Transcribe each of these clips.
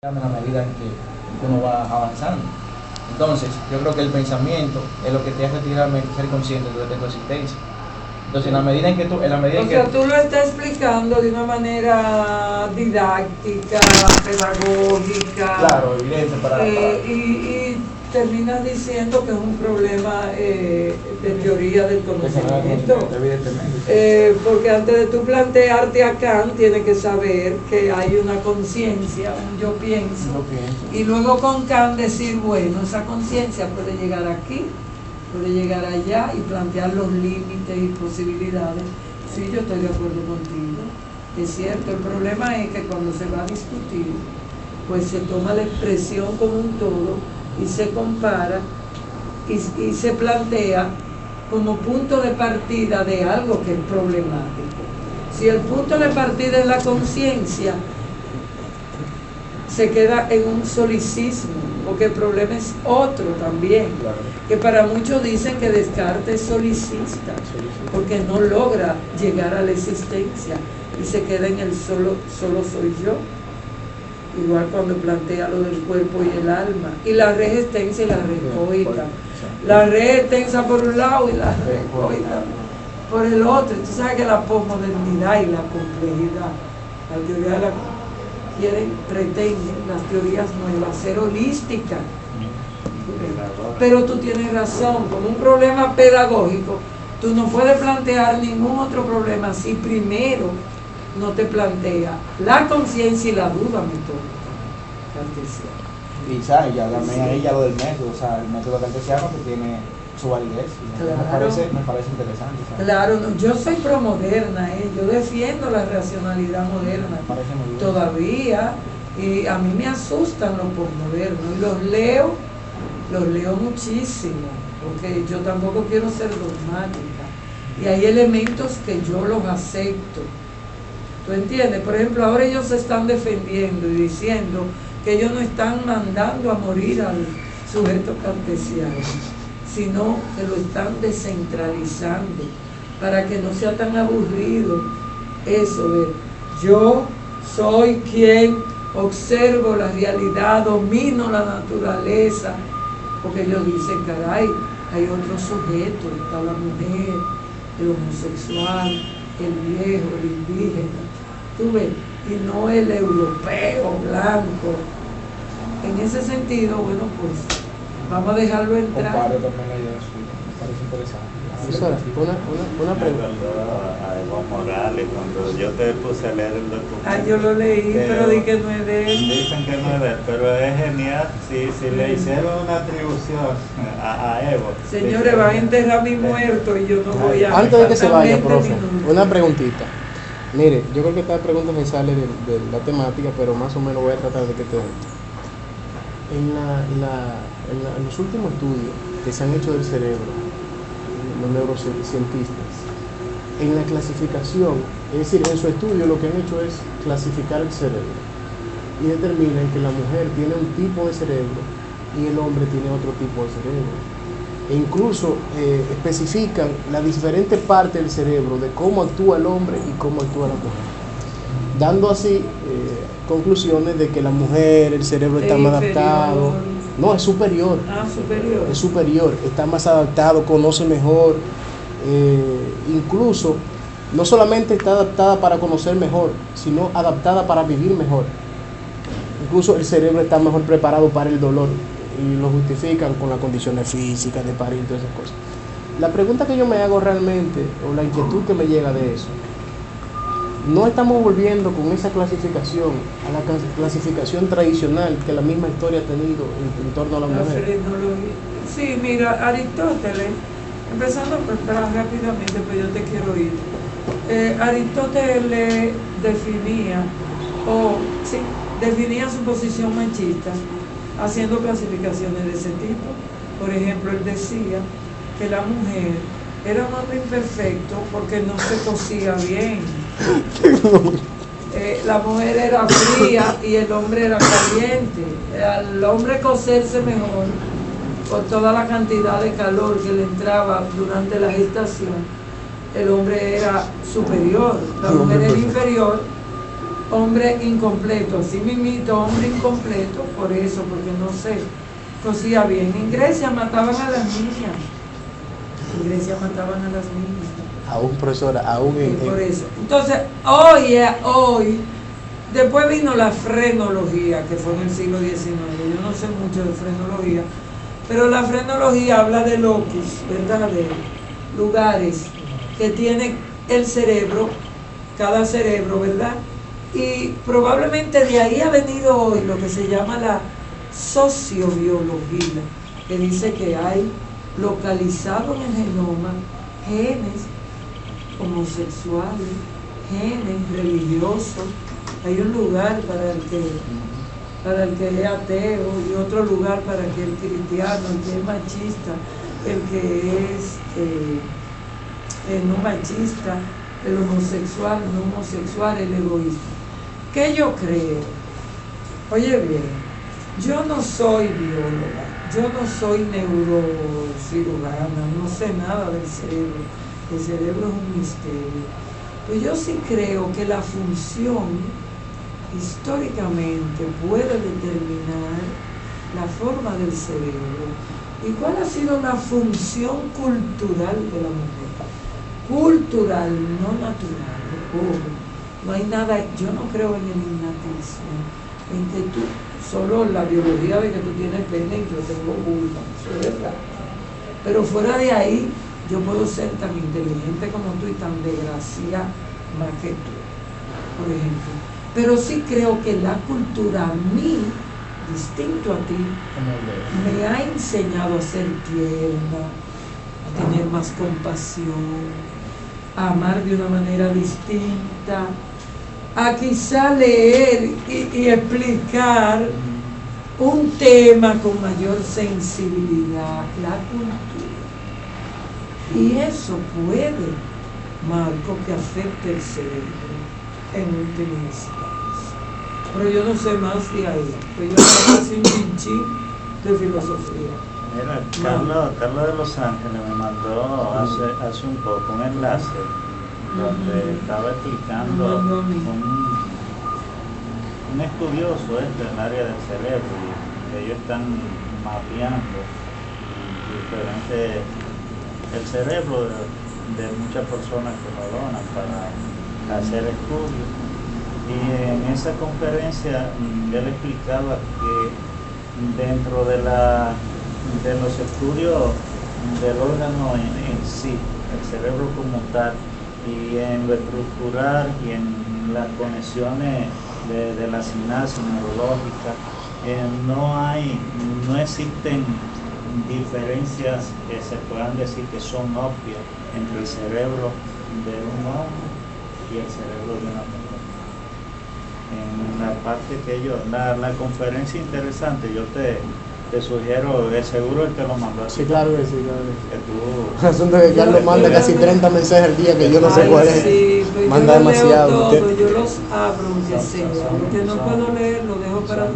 en la medida en que uno va avanzando. Entonces, yo creo que el pensamiento es lo que te hace realmente ser consciente de tu existencia. Entonces, en la medida en que tú... O sea, tú lo estás explicando de una manera didáctica, pedagógica. Claro, evidente para... Y terminas diciendo que es un problema de teoría del conocimiento. Evidentemente. Porque antes de tú plantearte a Kant, tienes que saber que hay una conciencia, un yo pienso. Y luego con Kant decir, bueno, esa conciencia puede llegar aquí, puede llegar allá y plantear los límites y posibilidades. Sí, yo estoy de acuerdo contigo, es cierto. El problema es que cuando se va a discutir, pues se toma la expresión como un todo y se compara y se plantea como punto de partida de algo que es problemático. Si el punto de partida es la conciencia, se queda en un solicismo, porque el problema es otro también, Claro. que para muchos dicen que Descartes es solicista, porque no logra llegar a la existencia y se queda en el solo soy yo. Igual cuando plantea lo del cuerpo y el alma, y la res extensa y la res coita. La res extensa por un lado y la res coita por el otro. Tú sabes que la posmodernidad y la complejidad, la teoría de la pretenden las teorías nuevas ser holísticas. Pero tú tienes razón, como un problema pedagógico, tú no puedes plantear ningún otro problema si primero no te plantea la conciencia y la duda metódica cartesiana. Quizás, ya también ahí ya lo del método, o sea, el método cartesiano que tiene su validez. Claro. Me parece interesante. ¿Sabes? Claro, no, yo soy promoderna, yo defiendo la racionalidad moderna. Me parece muy bien. Todavía, y a mí me asustan los postmodernos, y los leo muchísimo, porque yo tampoco quiero ser dogmática, y hay elementos que yo los acepto. ¿Tú entiendes? Por ejemplo, ahora ellos se están defendiendo y diciendo que ellos no están mandando a morir al sujeto cartesiano, sino que lo están descentralizando para que no sea tan aburrido eso de yo soy quien observo la realidad, domino la naturaleza, porque ellos dicen, caray, hay otro sujeto, está la mujer, el homosexual, el viejo, el indígena, tú ves, y no el europeo blanco. En ese sentido, bueno, pues vamos a dejarlo entrar. Comparo también la idea suya, me parece interesante. Una pregunta a Evo Morales, cuando yo te puse a leer el documento. Ah, yo lo leí, pero di que no es de él. Dicen que no es de él, pero es genial si le hicieron una atribución a Evo. Señores, van a enterrar a mi muerto y yo no voy a... Antes de que se vaya, faltan profe, 20 minutos. una preguntita. Mire, yo creo que esta pregunta me sale de la temática, pero más o menos voy a tratar de que te... En los últimos estudios que se han hecho del cerebro, los neurocientistas, en la clasificación, es decir, en su estudio lo que han hecho es clasificar el cerebro y determinan que la mujer tiene un tipo de cerebro y el hombre tiene otro tipo de cerebro. E incluso especifican las diferentes partes del cerebro de cómo actúa el hombre y cómo actúa la mujer, dando así conclusiones de que la mujer, el cerebro está más adaptado. No, es superior. Ah, superior. Es superior, está más adaptado, conoce mejor, incluso no solamente está adaptada para conocer mejor, sino adaptada para vivir mejor. Incluso el cerebro está mejor preparado para el dolor y lo justifican con las condiciones físicas de parir y todas esas cosas. La pregunta que yo me hago realmente, o la inquietud que me llega de eso, no estamos volviendo con esa clasificación a la clasificación tradicional que la misma historia ha tenido en torno a la mujer. Sí, mira, Aristóteles, empezando por atrás rápidamente, pues yo te quiero ir. Aristóteles definía su posición machista haciendo clasificaciones de ese tipo. Por ejemplo, él decía que la mujer era un hombre imperfecto porque no se cosía bien. La mujer era fría y el hombre era caliente. Al hombre coserse mejor por toda la cantidad de calor que le entraba durante la gestación, el hombre era superior, la mujer era inferior hombre incompleto, así mismito, hombre incompleto, por eso, porque no se cosía bien. En Grecia mataban a las niñas. En Grecia mataban a las niñas. Aún, profesora, aún Por eso. Entonces, hoy, después vino la frenología, que fue en el siglo XIX. Yo no sé mucho de frenología, pero la frenología habla de locus, ¿verdad? De lugares que tiene el cerebro, cada cerebro, ¿verdad? Y probablemente de ahí ha venido hoy lo que se llama la sociobiología, que dice que hay localizado en el genoma genes homosexuales, genes religiosos. Hay un lugar para el que es ateo y otro lugar para el que es cristiano, el que es machista, el que es no machista, el homosexual, no homosexual, el egoísta. ¿Qué yo creo? Oye bien, yo no soy bióloga, yo no soy neurocirujana, no sé nada del cerebro. El cerebro es un misterio. Pero yo sí creo que la función históricamente puede determinar la forma del cerebro. ¿Y cuál ha sido la función cultural de la mujer? Cultural, no natural. No hay nada, yo no creo en el innatismo, en que tú, solo la biología de que tú tienes pene y yo tengo vulva, eso es verdad. Pero fuera de ahí, yo puedo ser tan inteligente como tú y tan desgraciada más que tú, por ejemplo. Pero sí creo que la cultura a mí, distinto a ti, me ha enseñado a ser tierna, a tener más compasión, a amar de una manera distinta, a quizá leer y explicar un tema con mayor sensibilidad, la cultura. Y eso puede, Marco, que afecte el cerebro en última instancia. Pero yo no sé más de ahí, pues yo no sé un chinchín de filosofía. Mira, Carlos de Los Ángeles me mandó hace un poco un enlace donde estaba explicando un estudioso del área del cerebro, y ellos están mapeando diferentes el cerebro de muchas personas que lo donan para hacer estudios. Y en esa conferencia él explicaba que dentro de los estudios del órgano en sí, el cerebro como tal, y en lo estructural y en las conexiones de la sinapsis neurológica, no existen diferencias que se puedan decir que son obvias entre el cerebro de un hombre y el cerebro de una mujer. En la parte que la conferencia interesante, yo te sugiero, seguro el que lo mandó así. Sí, claro que sí, claro que tú. El asunto es que Carlos manda casi 30 mensajes al día que yo no sé cuál es. Sí, pues manda yo demasiado. Leo todo, yo los abro, aunque sea. Lo que no puedo leer, lo dejo para.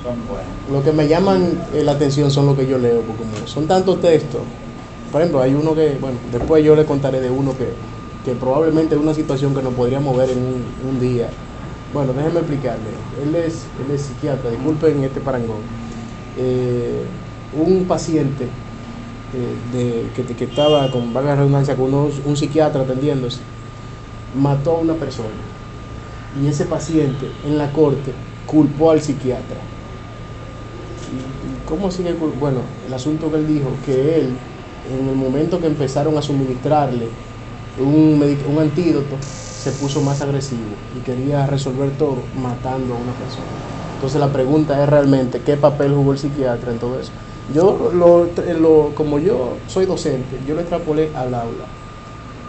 Son buenos. Lo que me llaman la atención son lo que yo leo, porque como son tantos textos. Por ejemplo, hay uno que, bueno, después yo le contaré de uno que probablemente es una situación que nos podría mover en un día. Bueno, déjenme explicarle. Él es psiquiatra, disculpen este parangón. Un paciente que estaba, con vaga redundancia, con un psiquiatra atendiéndose, mató a una persona. Y ese paciente en la corte culpó al psiquiatra. ¿Y cómo sigue? Bueno, el asunto que él dijo, que él, en el momento que empezaron a suministrarle un antídoto, se puso más agresivo y quería resolver todo matando a una persona. Entonces la pregunta es realmente, ¿qué papel jugó el psiquiatra en todo eso? Yo, como yo soy docente, yo lo extrapolé al aula.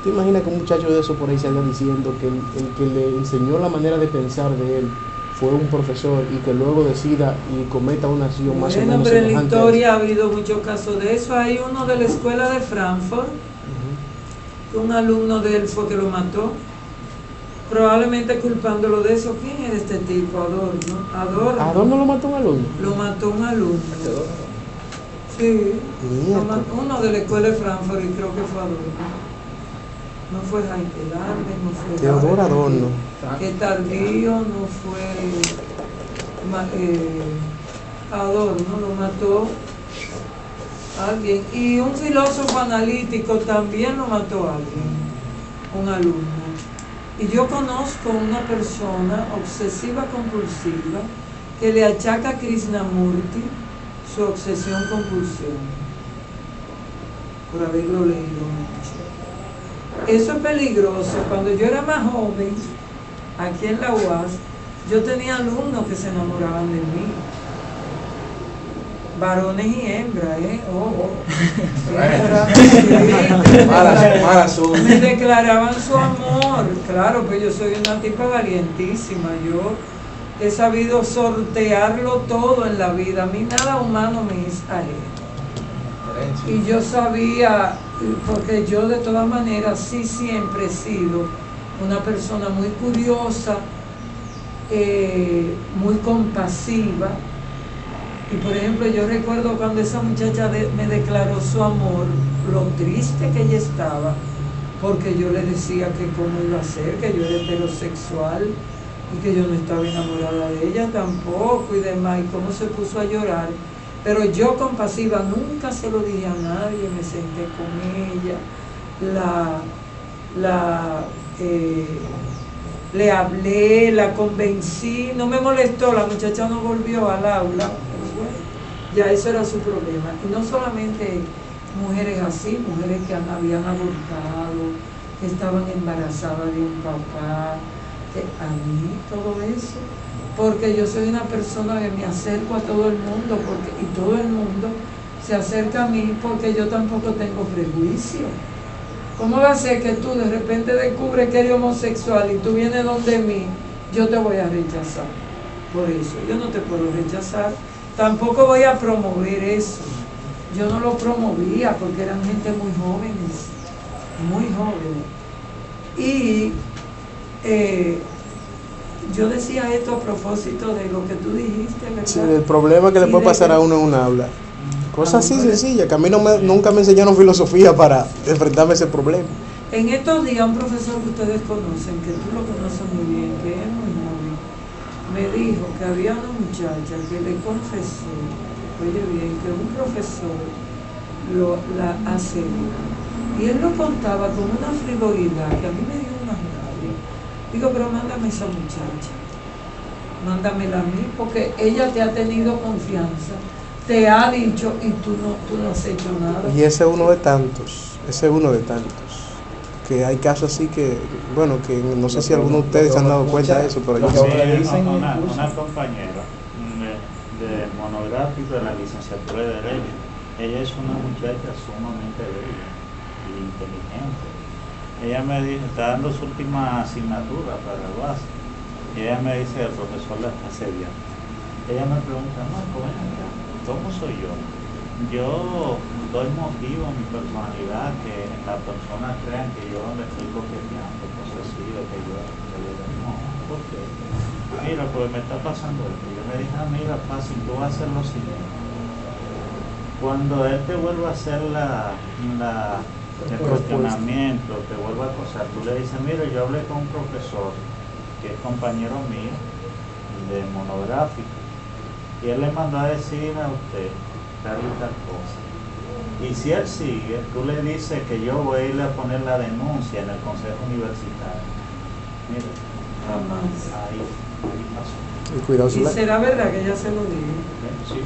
¿Te imaginas que un muchacho de eso por ahí se anda diciendo que el que le enseñó la manera de pensar de él fue un profesor y que luego decida y cometa una acción más o menos pero en la semejante? historia ha habido muchos casos de eso. Hay uno de la escuela de Frankfurt, que un alumno de él fue que lo mató, probablemente culpándolo de eso. ¿Quién era este tipo? Adorno. ¿Adorno lo mató un alumno? Lo mató un alumno. Sí, uno de la escuela de Frankfurt, y creo que fue Adorno. No fue Jaime Hernández, no fue Teodoro Adorno. que Tardío, no fue Adorno, lo mató alguien. Y un filósofo analítico también lo mató alguien, un alumno. Y yo conozco una persona obsesiva compulsiva que le achaca a Krishnamurti su obsesión compulsión por haberlo leído mucho. Eso es peligroso. Cuando yo era más joven, aquí en la UAS, yo tenía alumnos que se enamoraban de mí. Varones y hembras, ojo. Me declaraban su amor. Claro, pues yo soy una tipa valientísima. Yo he sabido sortearlo todo en la vida. A mí nada humano me es ajeno. Y yo sabía, porque yo de todas maneras sí siempre he sido una persona muy curiosa, muy compasiva. Y por ejemplo, yo recuerdo cuando esa muchacha me declaró su amor, lo triste que ella estaba, porque yo le decía que cómo iba a ser, que yo era heterosexual y que yo no estaba enamorada de ella tampoco y demás, y cómo se puso a llorar. Pero yo compasiva nunca se lo dije a nadie, me senté con ella, le hablé, la convencí, no me molestó, la muchacha no volvió al aula, pero bueno, ya eso era su problema. Y no solamente mujeres así, mujeres que habían abortado, que estaban embarazadas de un papá, que a mí todo eso, porque yo soy una persona que me acerco a todo el mundo, y todo el mundo se acerca a mí porque yo tampoco tengo prejuicio. ¿Cómo va a ser que tú de repente descubres que eres homosexual y tú vienes donde mí? Yo te voy a rechazar. Por eso, yo no te puedo rechazar. Tampoco voy a promover eso. Yo no lo promovía porque eran gente muy jóvenes. Muy jóvenes. Y yo decía esto a propósito de lo que tú dijiste, ¿verdad? Sí, el problema que le puede pasar a uno en un aula. Cosas así sencillas, que a mí nunca me enseñaron filosofía para enfrentarme a ese problema. En estos días un profesor que ustedes conocen, que tú lo conoces muy bien, que es muy joven, me dijo que había una muchacha que le confesó, oye bien, que un profesor la asedió. Y él lo contaba con una frivolidad que a mí me dio una rabia. Digo, pero mándame esa muchacha, mándamela a mí, porque ella te ha tenido confianza, te ha dicho y tú no has hecho nada. Y ese es uno de tantos, que hay casos así que, bueno, que no sé si algunos de ustedes se han dado cuenta de eso, pero yo Sí, sí. una compañera de monográfico de la licenciatura de Derecho, ella es una muchacha sumamente bella y inteligente. Ella me dice, está dando su última asignatura para graduarse, y ella me dice, el profesor la está asediando. Ella me pregunta, Marco, ven acá, ¿cómo soy yo? Yo doy motivo a mi personalidad, que las personas crean que yo le estoy coqueteando, cosas así, de que yo no, ¿por qué? Mira, pues me está pasando esto. Yo me dije, mira, fácil, tú vas a hacer lo siguiente. Cuando él te vuelva a hacer el cuestionamiento, te vuelva a acosar, tú le dices, mira, yo hablé con un profesor que es compañero mío de monográfico, y él le mandó a decir a usted tal y tal cosa. Y si él sigue, tú le dices que yo voy a irle a poner la denuncia en el consejo universitario. Mire, ahí pasó. Y cuidado, Y será verdad que ella se lo dijo. Sí,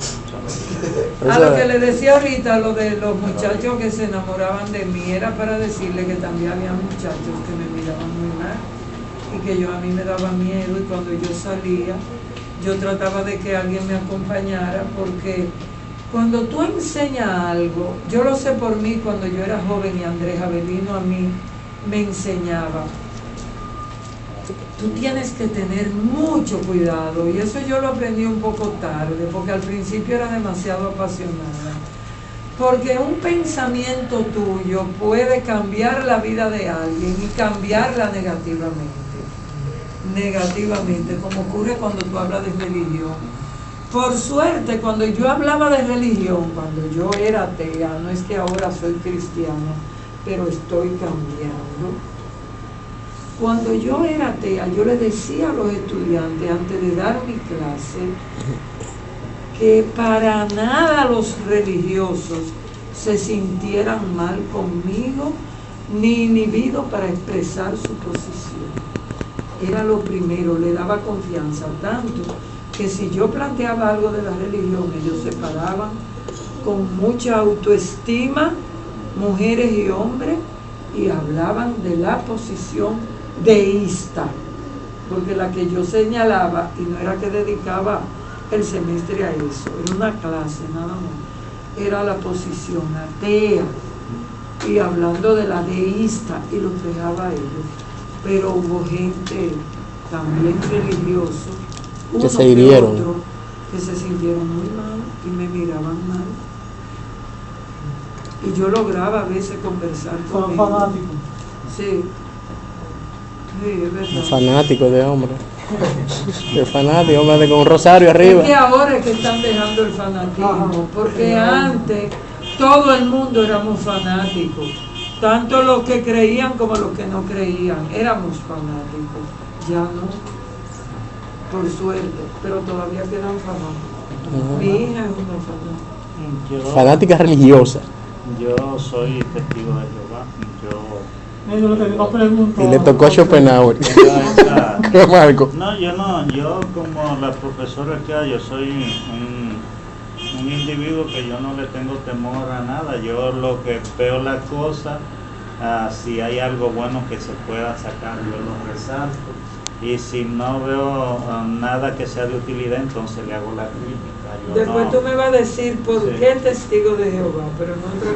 A lo que le decía ahorita, lo de los muchachos que se enamoraban de mí, era para decirle que también había muchachos que me miraban muy mal y que a mí me daba miedo, y cuando yo salía yo trataba de que alguien me acompañara, porque cuando tú enseñas algo, yo lo sé por mí, cuando yo era joven y Andrés Avelino a mí me enseñaba, tú tienes que tener mucho cuidado, y eso yo lo aprendí un poco tarde, porque al principio era demasiado apasionada, porque un pensamiento tuyo puede cambiar la vida de alguien y cambiarla negativamente, como ocurre cuando tú hablas de religión. Por suerte, cuando yo hablaba de religión, cuando yo era atea, no es que ahora soy cristiana, pero estoy cambiando. Cuando yo era atea, yo le decía a los estudiantes antes de dar mi clase que para nada los religiosos se sintieran mal conmigo ni inhibidos para expresar su posición. Era lo primero, le daba confianza, tanto que si yo planteaba algo de la religión, ellos se paraban con mucha autoestima, mujeres y hombres, y hablaban de la posición deísta, porque la que yo señalaba, y no era que dedicaba el semestre a eso, era una clase nada más, era la posición atea, y hablando de la deísta, y los dejaba a ellos. Pero hubo gente también religiosa, que se hirieron, que se sintieron muy mal y me miraban mal. Y yo lograba a veces conversar con ellos. Fanático. Sí. Sí, es verdad. fanático de hombre. De fanático, hombre, con un rosario arriba. Es que ahora es que están dejando el fanatismo, porque antes todo el mundo éramos fanáticos, tanto los que creían como los que no creían, éramos fanáticos. Ya no, por suerte, pero todavía quedan fanáticos. Mi hija es una fanática. Fanática religiosa. Yo soy testigo de Jehová. Yo lo que digo pregunto. Y le tocó Schopenhauer. Yo Marco. yo como la profesora que hay, yo soy un individuo que yo no le tengo temor a nada. Yo lo que veo la cosa, si hay algo bueno que se pueda sacar, yo lo resalto. Y si no veo nada que sea de utilidad, entonces le hago la crítica. Yo Después no, tú me vas a decir por Sí. qué testigo de Jehová, pero no